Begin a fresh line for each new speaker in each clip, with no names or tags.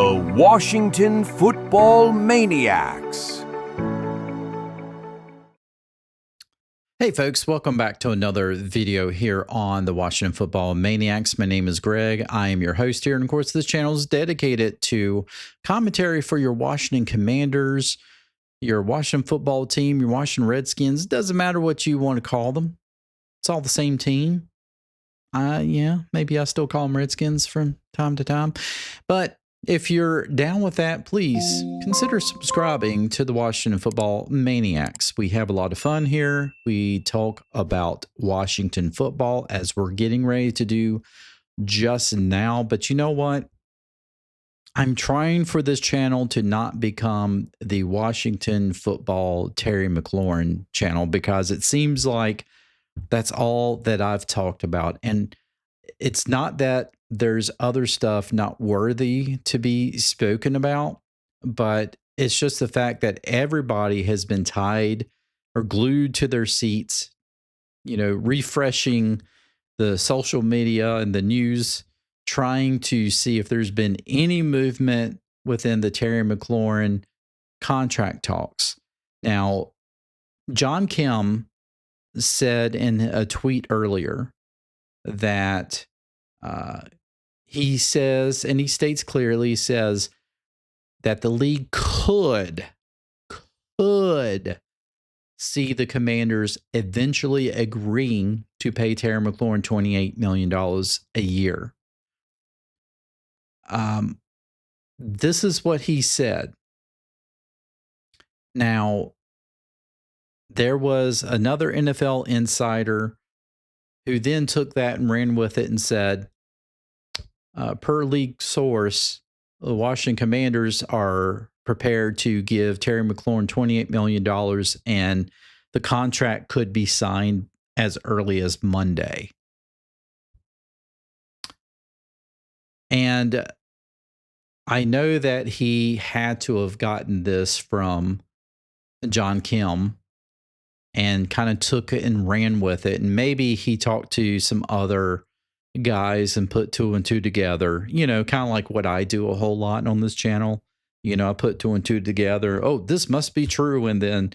The Washington Football Maniacs.
Hey folks, welcome back to another video here on the Washington Football Maniacs. My name is Greg. I am your host here. And of course, this channel is dedicated to commentary for your Washington Commanders, your Washington football team, your Washington Redskins. It doesn't matter what you want to call them. It's all the same team. Yeah, maybe I still call them Redskins from time to time. But if you're down with that, please consider subscribing to the Washington Football Maniacs. We have a lot of fun here. We talk about Washington football as we're getting ready to do just now. But you know what? I'm trying for this channel to not become the Washington Football Terry McLaurin channel, because it seems like that's all that I've talked about. And it's not that there's other stuff not worthy to be spoken about, but it's just the fact that everybody has been tied or glued to their seats, you know, refreshing the social media and the news, trying to see if there's been any movement within the Terry McLaurin contract talks. Now, John Keim said in a tweet earlier that he says, and he states clearly, he says that the league could see the Commanders eventually agreeing to pay Terry McLaurin $28 million a year. This is what he said. Now, there was another NFL insider who then took that and ran with it and said, per league source, the Washington Commanders are prepared to give Terry McLaurin $28 million, and the contract could be signed as early as Monday. And I know that he had to have gotten this from John Keim and kind of took it and ran with it. And maybe he talked to some other guys and put two and two together, you know, kind of like what I do a whole lot on this channel. You know, I put two and two together. Oh, this must be true. And then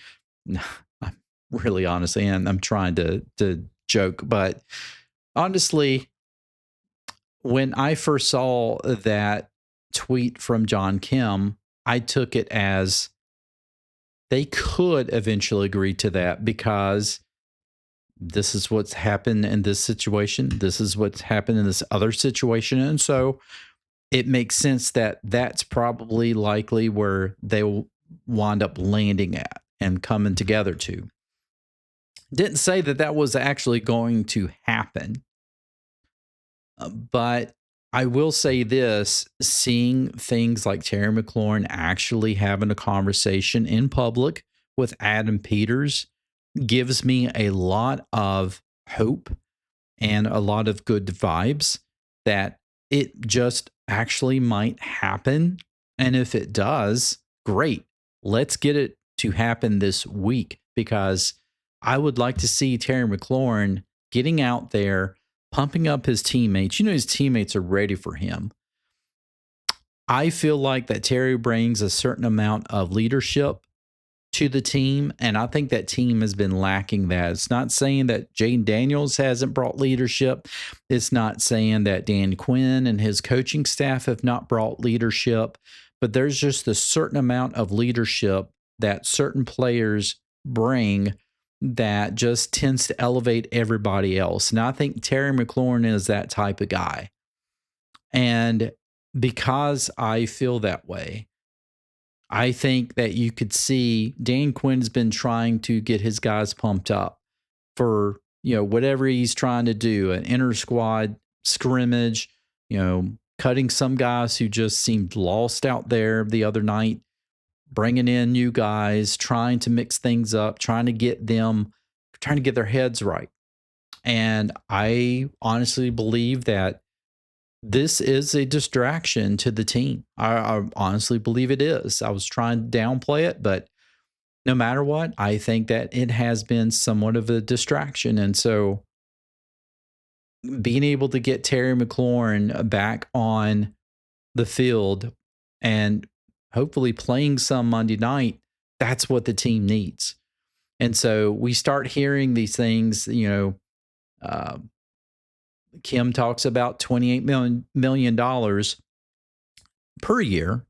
I'm really honestly, and I'm trying to joke, but honestly, when I first saw that tweet from John Keim, I took it as they could eventually agree to that, because this is what's happened in this situation. This is what's happened in this other situation. And so it makes sense that that's probably likely where they will wind up landing at and coming together to. Didn't say that that was actually going to happen. But I will say this, seeing things like Terry McLaurin actually having a conversation in public with Adam Peters gives me a lot of hope and a lot of good vibes that it just actually might happen. And if it does, great. Let's get it to happen this week, because I would like to see Terry McLaurin getting out there, pumping up his teammates. You know, his teammates are ready for him. I feel like that Terry brings a certain amount of leadership to the team, and I think that team has been lacking that. It's not saying that Jane Daniels hasn't brought leadership. It's not saying that Dan Quinn and his coaching staff have not brought leadership, but there's just a certain amount of leadership that certain players bring that just tends to elevate everybody else. And I think Terry McLaurin is that type of guy. And because I feel that way, I think that you could see Dan Quinn's been trying to get his guys pumped up for, you know, whatever he's trying to do, an inter squad scrimmage, you know, cutting some guys who just seemed lost out there the other night, bringing in new guys, trying to mix things up, trying to get their heads right. And I honestly believe that this is a distraction to the team. I honestly believe it is. I was trying to downplay it, but no matter what, I think that it has been somewhat of a distraction. And so being able to get Terry McLaurin back on the field and hopefully playing some Monday night, that's what the team needs. And so we start hearing these things, uh, Kim talks about $28 million per year.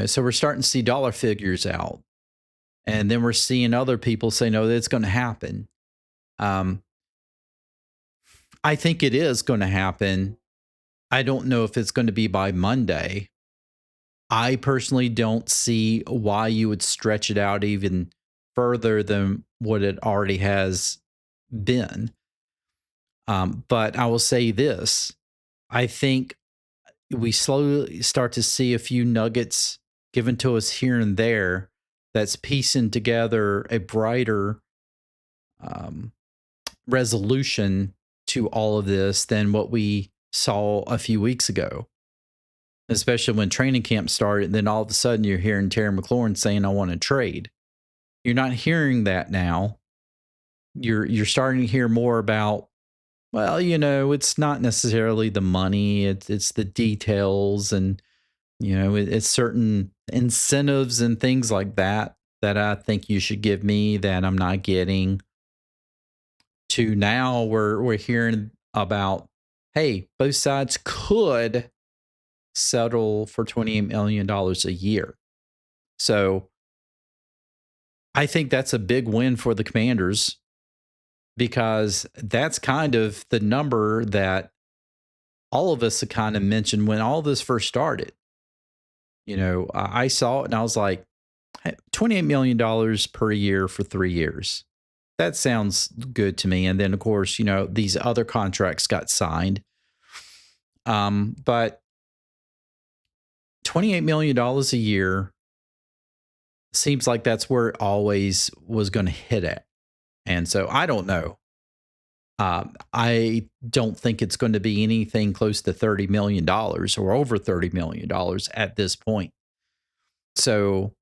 So we're starting to see dollar figures out. And then we're seeing other people say, no, that's going to happen. I think it is going to happen. I don't know if it's going to be by Monday. I personally don't see why you would stretch it out even further than what it already has been. But I will say this. I think we slowly start to see a few nuggets given to us here and there that's piecing together a brighter resolution to all of this than what we saw a few weeks ago. Especially when training camp started, and then all of a sudden you're hearing Terry McLaurin saying, I want to trade. You're not hearing that now. You're starting to hear more about, well, it's not necessarily the money, it's the details, and it's certain incentives and things like that I think you should give me that I'm not getting. To now we're hearing about, hey, both sides could settle for $28 million a year. So I think that's a big win for the Commanders, because that's kind of the number that all of us kind of mentioned when all this first started. I saw it and I was like, hey, $28 million per year for 3 years. That sounds good to me. And then, of course, these other contracts got signed. But $28 million a year seems like that's where it always was going to hit at. And so I don't know. I don't think it's going to be anything close to $30 million or over $30 million at this point. So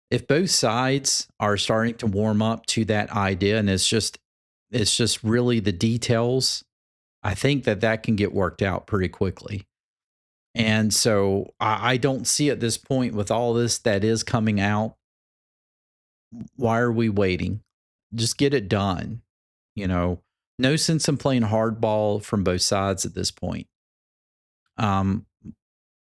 if both sides are starting to warm up to that idea, and it's just really the details, I think that can get worked out pretty quickly. And so I don't see at this point, with all this that is coming out, why are we waiting? Just get it done. No sense in playing hardball from both sides at this point.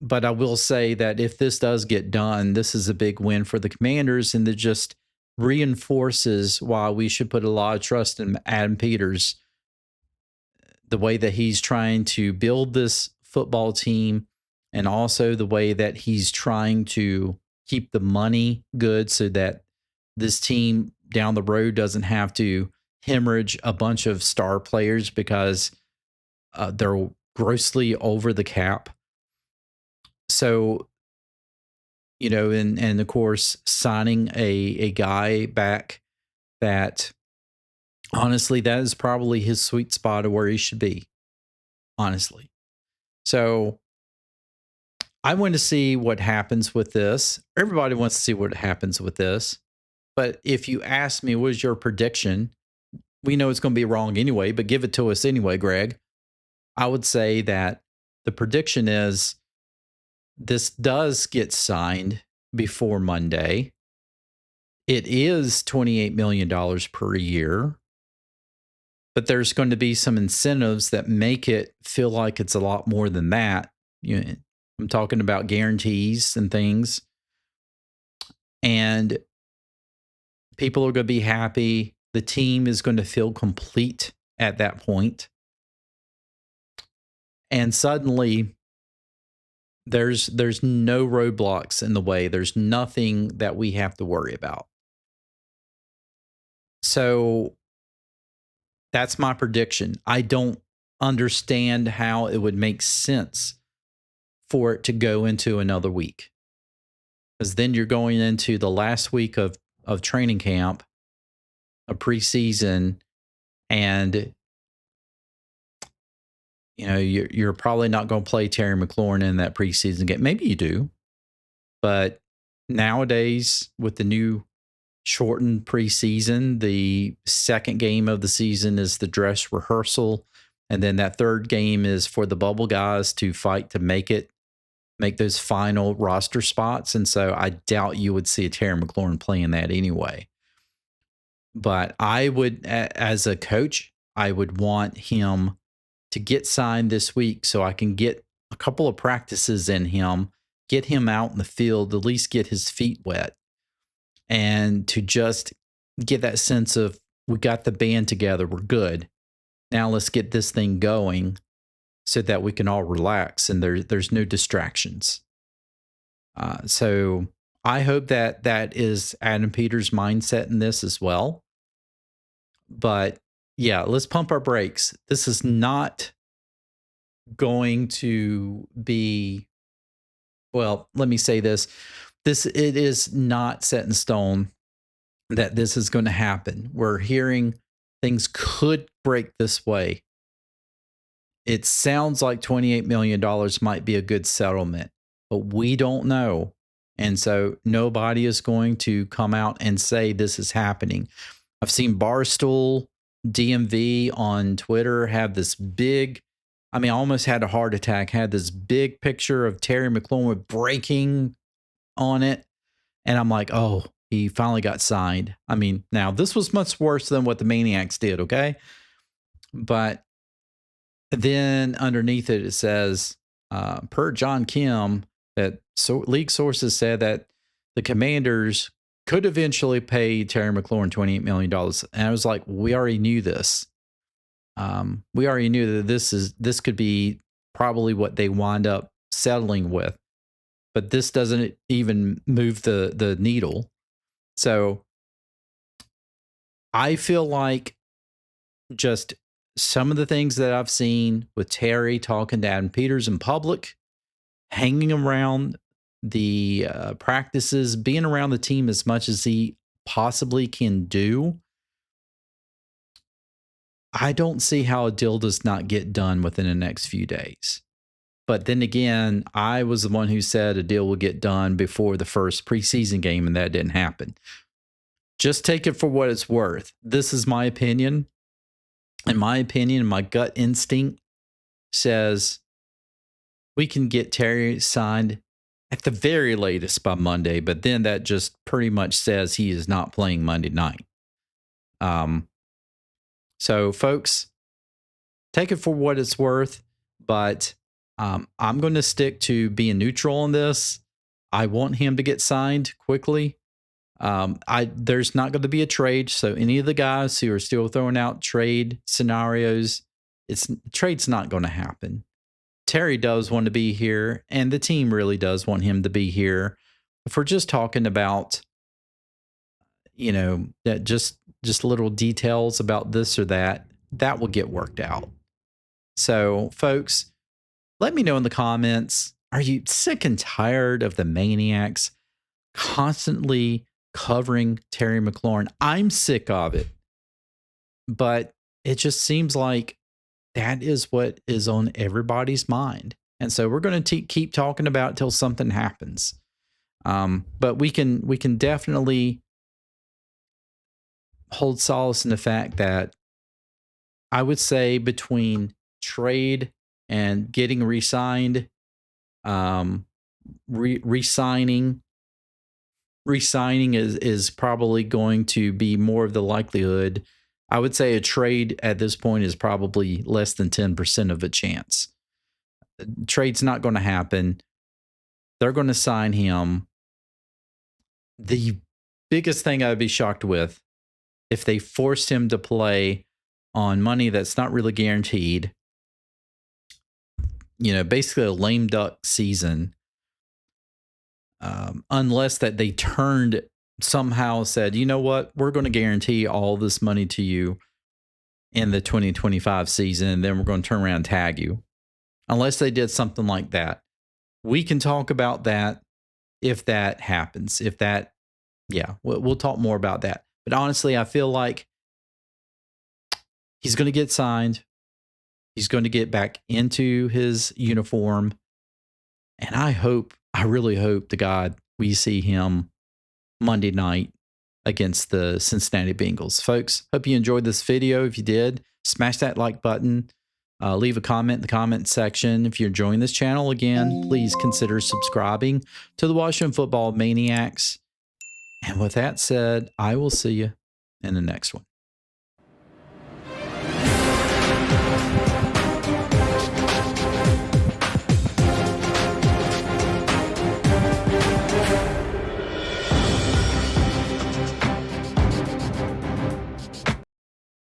But I will say that if this does get done, this is a big win for the Commanders, and it just reinforces why we should put a lot of trust in Adam Peters, the way that he's trying to build this football team, and also the way that he's trying to keep the money good so that this team down the road doesn't have to hemorrhage a bunch of star players because they're grossly over the cap. So, and of course, signing a guy back that, honestly, that is probably his sweet spot of where he should be, honestly. So I want to see what happens with this. Everybody wants to see what happens with this. But if you ask me, what is your prediction? We know it's going to be wrong anyway, but give it to us anyway, Greg. I would say that the prediction is this does get signed before Monday. It is $28 million per year, but there's going to be some incentives that make it feel like it's a lot more than that. I'm talking about guarantees and things. And people are going to be happy. The team is going to feel complete at that point. And suddenly, there's no roadblocks in the way. There's nothing that we have to worry about. So that's my prediction. I don't understand how it would make sense for it to go into another week, because then you're going into the last week of training camp, a preseason, and you're probably not going to play Terry McLaurin in that preseason game. Maybe you do, but nowadays with the new shortened preseason, the second game of the season is the dress rehearsal, and then that third game is for the bubble guys to fight to make it make those final roster spots. And so I doubt you would see a Terry McLaurin playing that anyway. But I would, as a coach, I would want him to get signed this week so I can get a couple of practices in him, get him out in the field, at least get his feet wet, and to just get that sense of, we got the band together, we're good. Now let's get this thing going so that we can all relax and there's no distractions. So I hope that that is Adam Peters' mindset in this as well. But yeah, let's pump our brakes. This is not going to be, well, let me say this. It is not set in stone that this is going to happen. We're hearing things could break this way. It sounds like $28 million might be a good settlement, but we don't know. And so nobody is going to come out and say this is happening. I've seen Barstool DMV on Twitter have this big, I mean, I almost had a heart attack, had this big picture of Terry McLaurin breaking on it. And I'm like, oh, he finally got signed. I mean, now this was much worse than what the Maniacs did, okay? But then underneath it, it says, per John Keim, that league sources said that the Commanders could eventually pay Terry McLaurin $28 million. And I was like, we already knew this. We already knew that this could be probably what they wind up settling with. But this doesn't even move the needle. So I feel like just some of the things that I've seen with Terry talking to Adam Peters in public, hanging around the practices, being around the team as much as he possibly can do, I don't see how a deal does not get done within the next few days. But then again, I was the one who said a deal would get done before the first preseason game, and that didn't happen. Just take it for what it's worth. This is my opinion. In my opinion, my gut instinct says we can get Terry signed at the very latest by Monday, but then that just pretty much says he is not playing Monday night. So, folks, take it for what it's worth, but I'm going to stick to being neutral on this. I want him to get signed quickly. There's not going to be a trade, so any of the guys who are still throwing out trade scenarios, trade's not going to happen. Terry does want to be here, and the team really does want him to be here. If we're just talking about, that just little details about this or that will get worked out. So, folks, let me know in the comments, are you sick and tired of the Maniacs constantly covering Terry McLaurin? I'm sick of it, but it just seems like that is what is on everybody's mind. And so we're going to keep talking about it till something happens. But we can definitely hold solace in the fact that I would say between trade and getting re-signed, re-signing is probably going to be more of the likelihood. I would say a trade at this point is probably less than 10% of a chance. Trade's not going to happen. They're going to sign him. The biggest thing I would be shocked with if they forced him to play on money that's not really guaranteed, basically a lame duck season, unless that they somehow said, you know what, we're going to guarantee all this money to you in the 2025 season, and then we're going to turn around and tag you. Unless they did something like that. We can talk about that if that happens. We'll talk more about that. But honestly, I feel like he's going to get signed. He's going to get back into his uniform. And I really hope to God we see him Monday night against the Cincinnati Bengals. Folks, hope you enjoyed this video. If you did, smash that like button. Leave a comment in the comment section. If you're enjoying this channel again, please consider subscribing to the Washington Football Maniacs. And with that said, I will see you in the next one.